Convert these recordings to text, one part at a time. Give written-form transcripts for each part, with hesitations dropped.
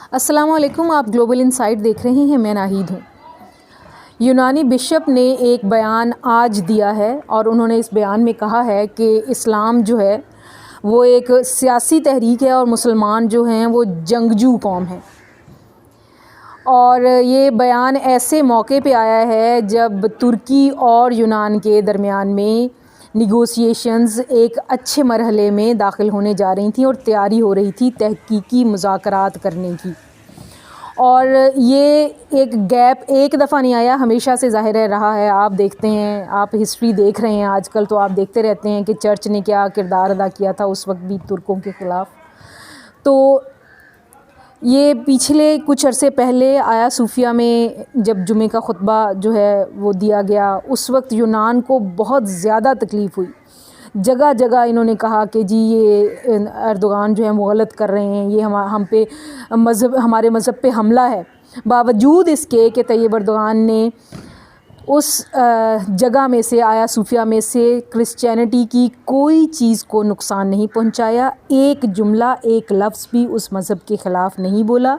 अस्सलाम वालेकुम, आप ग्लोबल इनसाइट देख रहे हैं। मैं नाहिद हूँ। यूनानी बिशप ने एक बयान आज दिया है और उन्होंने इस बयान में कहा है कि इस्लाम जो है वो एक सियासी तहरीक है और मुसलमान जो हैं वो जंगजू कौम हैं। और ये बयान ऐसे मौके पे आया है जब तुर्की और यूनान के दरमियान में निगोशिएशंस एक अच्छे मरहले में दाखिल होने जा रही थी और तैयारी हो रही थी तहकीकी मुज़ाकरात करने की। और ये एक गैप एक दफ़ा नहीं आया, हमेशा से ज़ाहिर है रहा है। आप देखते हैं, आप हिस्ट्री देख रहे हैं आजकल, तो आप देखते रहते हैं कि चर्च ने क्या किरदार अदा किया था उस वक्त भी तुर्कों के ख़िलाफ़। तो ये पिछले कुछ अरसे पहले आया सूफिया में जब जुमे का खुतबा जो है वो दिया गया, उस वक्त यूनान को बहुत ज़्यादा तकलीफ़ हुई। जगह जगह इन्होंने कहा कि जी ये एर्दोगान जो है वो गलत कर रहे हैं, ये हम पे हमारे मज़हब पे हमला है। बावजूद इसके कि तैयब एर्दोगान ने उस जगह में से आया सूफिया में से क्रिश्चियनिटी की कोई चीज़ को नुकसान नहीं पहुंचाया, एक जुमला एक लफ्ज़ भी उस मज़हब के ख़िलाफ़ नहीं बोला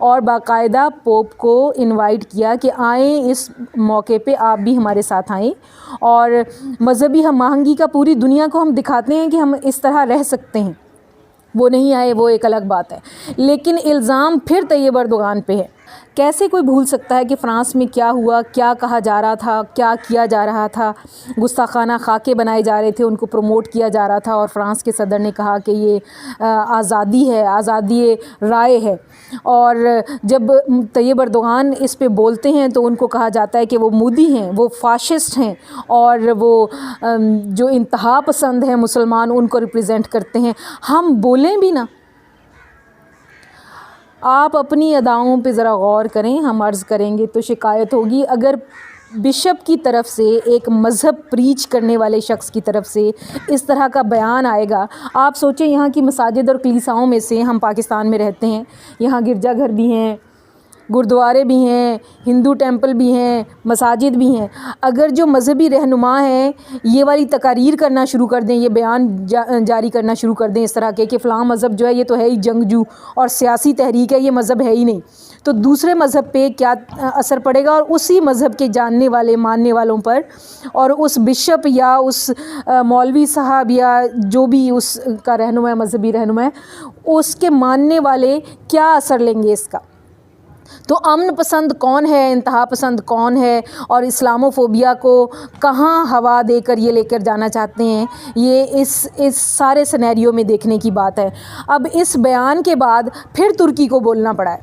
और बाकायदा पोप को इनवाइट किया कि आएँ, इस मौके पे आप भी हमारे साथ आएँ और मज़हबी हम आहंगी का पूरी दुनिया को हम दिखाते हैं कि हम इस तरह रह सकते हैं। वो नहीं आए, वो एक अलग बात है, लेकिन इल्ज़ाम फिर तैयब एर्दोगान पे है। कैसे कोई भूल सकता है कि फ़्रांस में क्या हुआ, क्या कहा जा रहा था, क्या किया जा रहा था। गुस्ताखाना खाके बनाए जा रहे थे, उनको प्रमोट किया जा रहा था और फ़्रांस के सदर ने कहा कि ये आज़ादी है, आज़ादी राय है। और जब तैयब एर्दोगान इस पे बोलते हैं तो उनको कहा जाता है कि वो मोदी हैं, वो फ़ाशिस्ट हैं और वो जो इंतहा पसंद है मुसलमान उनको रिप्रेजेंट करते हैं। हम बोलें भी ना, आप अपनी अदाओं पे ज़रा गौर करें, हम अर्ज़ करेंगे तो शिकायत होगी। अगर बिशप की तरफ से, एक मज़हब प्रीच करने वाले शख्स की तरफ से इस तरह का बयान आएगा, आप सोचें यहाँ की मसाजिद और कलीसियाओं में से, हम पाकिस्तान में रहते हैं, यहाँ गिरजाघर भी हैं, गुरुद्वारे भी हैं, हिंदू टेंपल भी हैं, मसाजिद भी हैं। अगर जो मज़हबी रहनुमा हैं ये वाली तकारीर करना शुरू कर दें, ये बयान जारी करना शुरू कर दें इस तरह के कि फ़लाँ मज़हब जो है ये तो है ही जंगजू और सियासी तहरीक है, ये मज़हब है ही नहीं, तो दूसरे मज़हब पे क्या असर पड़ेगा और उसी मज़हब के जानने वाले, मानने वालों पर और उस बिशप या उस मौलवी साहब या जो भी उसका रहनुमा है, मज़हबी रहनुमा है, उसके मानने वाले क्या असर लेंगे इसका। तो अमन पसंद कौन है, इंतहा पसंद कौन है और इस्लामोफोबिया को कहाँ हवा देकर ये लेकर जाना चाहते हैं, ये इस सारे सिनेरियो में देखने की बात है। अब इस बयान के बाद फिर तुर्की को बोलना पड़ा है,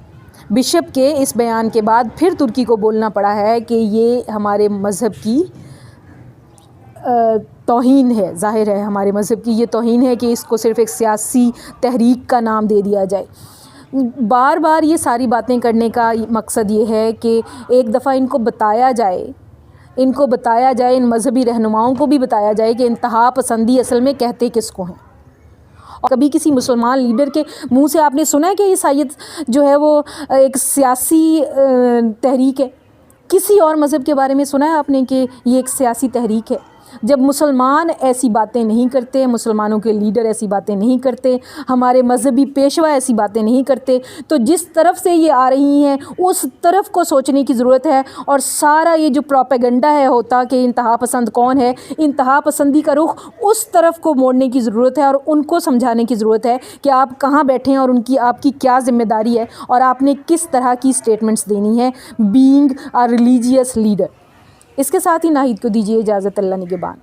बिशप के इस बयान के बाद फिर तुर्की को बोलना पड़ा है कि ये हमारे मज़हब की तौहीन है। ज़ाहिर है हमारे मज़हब की ये तौहीन है कि इसको सिर्फ़ एक सियासी तहरीक का नाम दे दिया जाए। बार बार ये सारी बातें करने का मकसद ये है कि एक दफ़ा इनको बताया जाए, इन मज़हबी रहनुमाओं को भी बताया जाए कि इंतहा पसंदी असल में कहते किसको हैं। और कभी किसी मुसलमान लीडर के मुंह से आपने सुना है कि ईसाईयत जो है वो एक सियासी तहरीक है? किसी और मज़हब के बारे में सुना है आपने कि ये एक सियासी तहरीक है? जब मुसलमान ऐसी बातें नहीं करते, मुसलमानों के लीडर ऐसी बातें नहीं करते, हमारे मज़हबी पेशवा ऐसी बातें नहीं करते, तो जिस तरफ से ये आ रही हैं उस तरफ को सोचने की ज़रूरत है। और सारा ये जो प्रोपेगेंडा है होता कि इंतहा पसंद कौन है, इंतहा पसंदी का रुख उस तरफ को मोड़ने की ज़रूरत है और उनको समझाने की ज़रूरत है कि आप कहाँ बैठे हैं और आपकी क्या ज़िम्मेदारी है और आपने किस तरह की स्टेटमेंट्स देनी है बीइंग अ रिलीजियस लीडर। इसके साथ ही नाहिद को दीजिए इजाज़त। अल्लाह निगहबान।